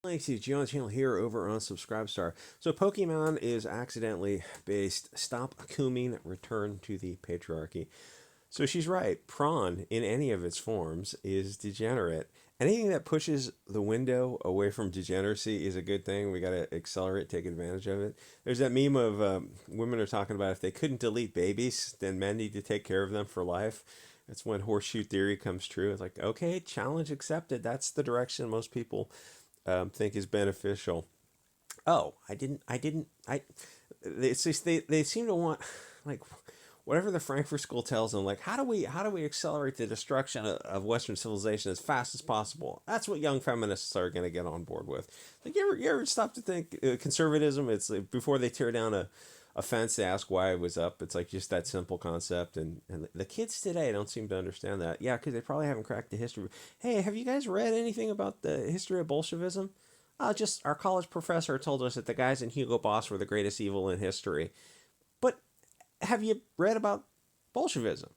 Thanks to John Channel here over on Subscribestar. So Pokimane is accidentally based. Stop cooming, return to the patriarchy. So she's right. Prawn, in any of its forms, is degenerate. Anything that pushes the window away from degeneracy is a good thing. We got to accelerate, take advantage of it. There's that meme of women are talking about if they couldn't delete babies, then men need to take care of them for life. That's when horseshoe theory comes true. It's like, okay, challenge accepted. That's the direction most people think is beneficial. Oh, it's just they seem to want, like, whatever the Frankfurt School tells them, like, how do we accelerate the destruction of Western civilization as fast as possible? That's what young feminists are going to get on board with. Like, you ever stop to think conservatism? It's like, before they tear down a fence, they ask why it was up. It's like just that simple concept, and the kids today don't seem to understand that. Yeah, because they probably haven't cracked the history. Hey, have you guys read anything about the history of Bolshevism? Just our college professor told us that the guys in Hugo Boss were the greatest evil in history. But have you read about Bolshevism?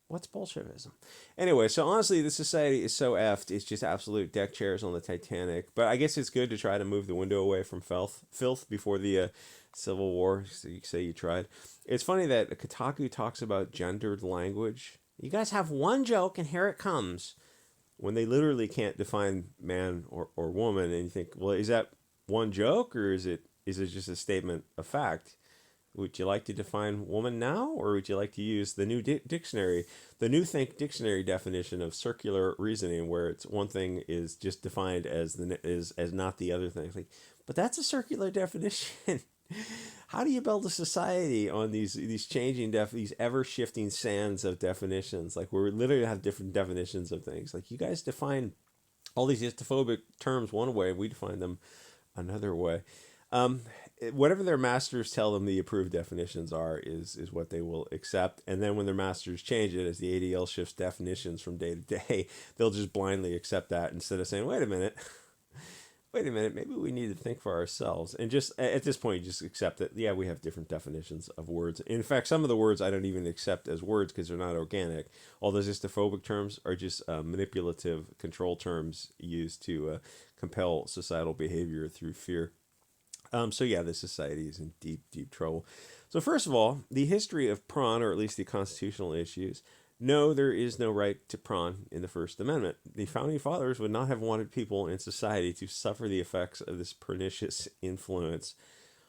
What's Bolshevism? Anyway, so honestly, the society is so effed. It's just absolute deck chairs on the Titanic. But I guess it's good to try to move the window away from filth before the Civil War. So you say you tried. It's funny that Kotaku talks about gendered language. You guys have one joke, and here it comes. When they literally can't define man or woman, and you think, well, is that one joke, or is it just a statement of fact? Would you like to define woman now, or would you like to use the new dictionary, the New Think dictionary definition of circular reasoning, where it's one thing is just defined as as not the other thing? It's like, but that's a circular definition. How do you build a society on these changing these ever shifting sands of definitions? Like, we literally have different definitions of things. Like, you guys define all these histophobic terms one way, we define them another way. Um, Whatever their masters tell them the approved definitions are is what they will accept. And then when their masters change it, as the ADL shifts definitions from day to day, they'll just blindly accept that instead of saying, wait a minute, maybe we need to think for ourselves. And just at this point, you just accept that, yeah, we have different definitions of words. In fact, some of the words I don't even accept as words because they're not organic. All those histophobic terms are just manipulative control terms used to compel societal behavior through fear. So yeah, the society is in deep, deep trouble. So first of all, the history of prawn, or at least the constitutional issues. No, there is no right to prawn in the First Amendment. The founding fathers would not have wanted people in society to suffer the effects of this pernicious influence.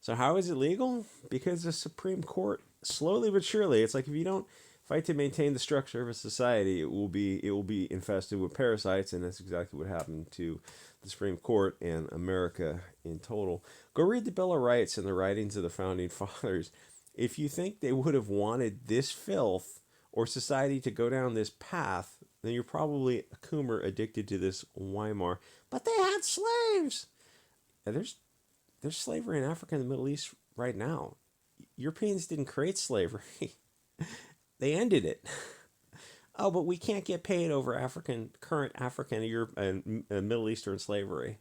So how is it legal? Because the Supreme Court, slowly but surely, it's like if you don't fight to maintain the structure of a society, it will be infested with parasites, and that's exactly what happened to the Supreme Court and America in total. Go read the Bill of Rights and the writings of the founding fathers. If you think they would have wanted this filth or society to go down this path, then you're probably a coomer addicted to this Weimar. But they had slaves. And there's slavery in Africa and the Middle East right now. Europeans didn't create slavery. They ended it. Oh, but we can't get paid over current African, Europe, and Middle Eastern slavery.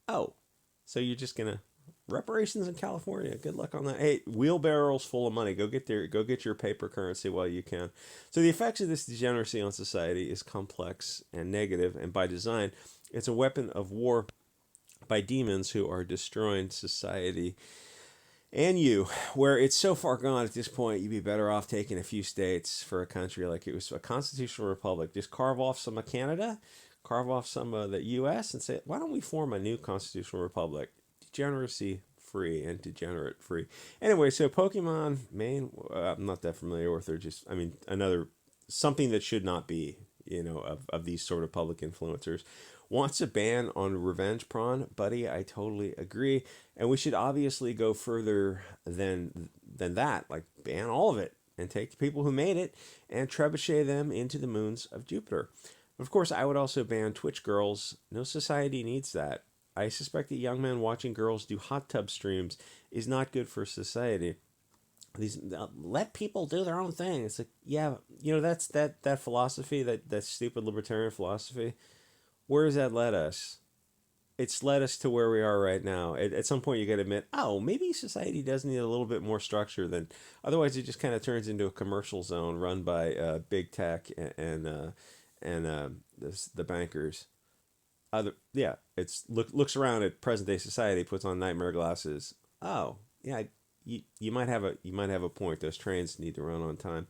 Oh, so you're just gonna reparations in California? Good luck on that. Hey, wheelbarrows full of money. Go get your paper currency while you can. So the effects of this degeneracy on society is complex and negative, and by design, it's a weapon of war by demons who are destroying society and you, where it's so far gone at this point, you'd be better off taking a few states for a country like it was a constitutional republic. Just carve off some of Canada, carve off some of the U.S., and say, why don't we form a new constitutional republic? Degeneracy free and degenerate free. Anyway, so Pokimane, Maine, I'm not that familiar with her. Just, I mean, another something that should not be, of these sort of public influencers. Wants a ban on revenge prawn, buddy. I totally agree, and we should obviously go further than that. Like, ban all of it and take the people who made it and trebuchet them into the moons of Jupiter. Of course, I would also ban Twitch girls. No society needs that. I suspect that young men watching girls do hot tub streams is not good for society. These let people do their own thing. It's like, yeah, that's that philosophy, that stupid libertarian philosophy. Where has that led us? It's led us to where we are right now. At some point, you got to admit, oh, maybe society does need a little bit more structure than. Otherwise, it just kind of turns into a commercial zone run by big tech and the bankers. Yeah, looks around at present day society, puts on nightmare glasses. Oh, yeah, you might have a point. Those trains need to run on time.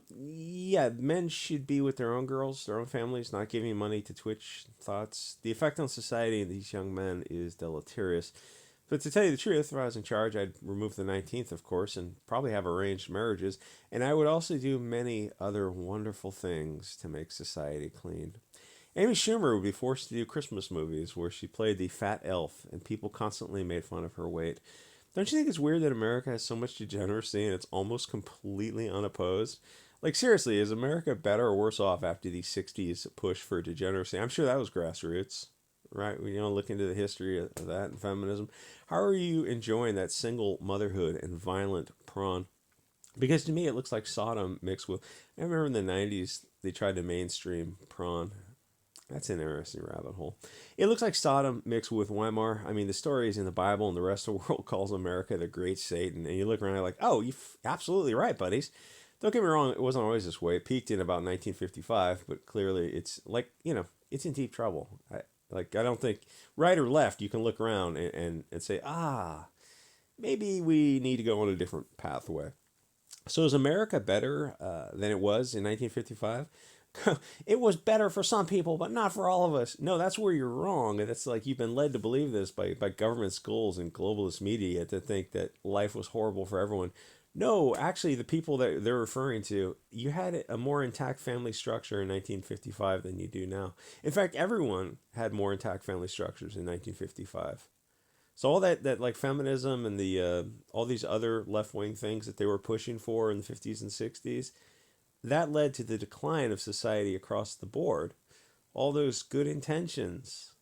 Yeah, men should be with their own girls, their own families, not giving money to Twitch thoughts. The effect on society and these young men is deleterious. But to tell you the truth, if I was in charge, I'd remove the 19th, of course, and probably have arranged marriages. And I would also do many other wonderful things to make society clean. Amy Schumer would be forced to do Christmas movies where she played the fat elf and people constantly made fun of her weight. Don't you think it's weird that America has so much degeneracy and it's almost completely unopposed? Like, seriously, is America better or worse off after the 60s push for degeneracy? I'm sure that was grassroots, right? Look into the history of that and feminism. How are you enjoying that single motherhood and violent prawn? Because to me, it looks like Sodom mixed with. I remember in the 90s, they tried to mainstream prawn. That's an interesting rabbit hole. It looks like Sodom mixed with Weimar. I mean, the stories in the Bible and the rest of the world calls America the great Satan. And you look around and you're like, oh, you're absolutely right, buddies. Don't get me wrong, it wasn't always this way. It peaked in about 1955, but clearly it's like, it's in deep trouble. I don't think right or left, you can look around and say, maybe we need to go on a different pathway. So is America better than it was in 1955? It was better for some people, but not for all of us. No, that's where you're wrong. And it's like you've been led to believe this by government schools and globalist media to think that life was horrible for everyone. No, actually, the people that they're referring to, you had a more intact family structure in 1955 than you do now. In fact, everyone had more intact family structures in 1955. So all that like feminism and the all these other left wing things that they were pushing for in the 50s and 60s, that led to the decline of society across the board. All those good intentions.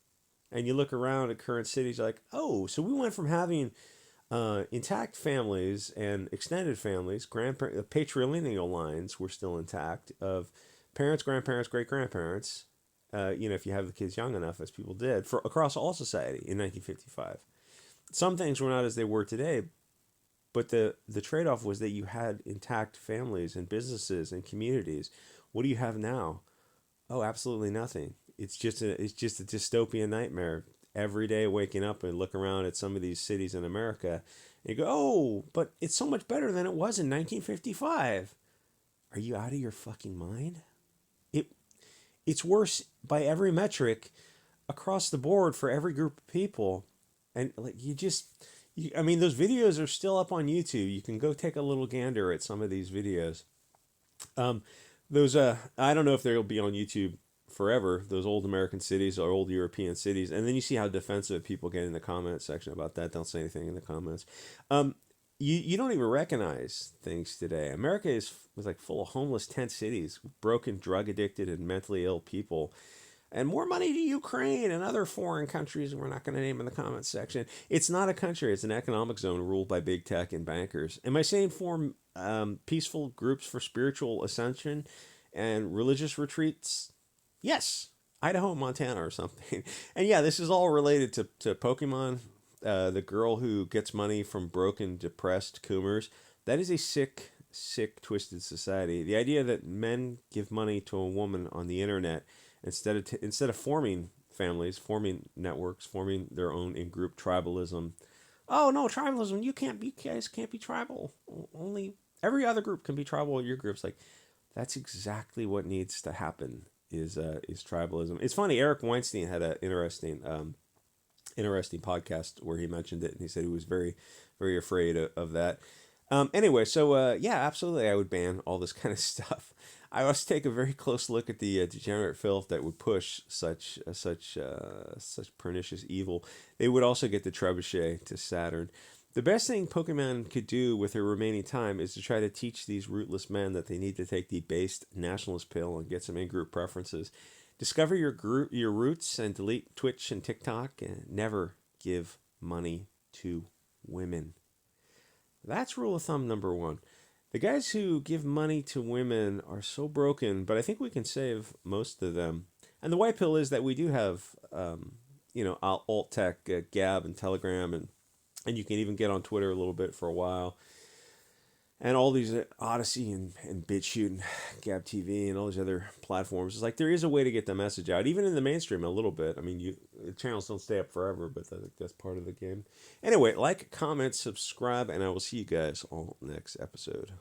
And you look around at current cities, you're like, oh, so we went from having intact families and extended families, grandparents, patrilineal lines were still intact of parents, grandparents, great grandparents. If you have the kids young enough, as people did, for across all society in 1955. Some things were not as they were today, but the trade off was that you had intact families and businesses and communities. What do you have now? Oh, absolutely nothing. It's just a dystopian nightmare. Every day waking up and look around at some of these cities in America, and you go, oh, but it's so much better than it was in 1955. Are you out of your fucking mind? It it's worse by every metric across the board for every group of people, and like I mean, those videos are still up on YouTube. You can go take a little gander at some of these videos. Um, those I don't know if they'll be on YouTube forever. Those old American cities or old European cities, and then you see how defensive people get in the comment section about that. Don't say anything in the comments. Um, you don't even recognize things today. America was like full of homeless tent cities, broken, drug addicted, and mentally ill people. And more money to Ukraine and other foreign countries we're not going to name in the comments section. It's not a country. It's an economic zone ruled by big tech and bankers. Am I saying form peaceful groups for spiritual ascension and religious retreats? Yes. Idaho, Montana, or something. And yeah, this is all related to Pokimane, the girl who gets money from broken, depressed Coomers. That is a sick, twisted society. The idea that men give money to a woman on the internet instead of forming families, forming networks, forming their own in-group tribalism. Oh no, tribalism! You guys can't be tribal. Only every other group can be tribal. Your group's like, that's exactly what needs to happen. Is tribalism? It's funny. Eric Weinstein had an interesting podcast where he mentioned it, and he said he was very, very afraid of that. Anyway, so yeah, absolutely, I would ban all this kind of stuff. I also take a very close look at the degenerate filth that would push such pernicious evil. They would also get the trebuchet to Saturn. The best thing Pokemon could do with their remaining time is to try to teach these rootless men that they need to take the based nationalist pill and get some in-group preferences. Discover your roots and delete Twitch and TikTok, and never give money to women. That's rule of thumb number one. The guys who give money to women are so broken, but I think we can save most of them. And the white pill is that we do have, alt tech, Gab and Telegram, and you can even get on Twitter a little bit for a while. and all these Odyssey and Bit Chute and Gab TV and all these other platforms. It's like there is a way to get the message out, even in the mainstream a little bit. I mean, the channels don't stay up forever, but I think that's part of the game. Anyway, like, comment, subscribe, and I will see you guys all next episode.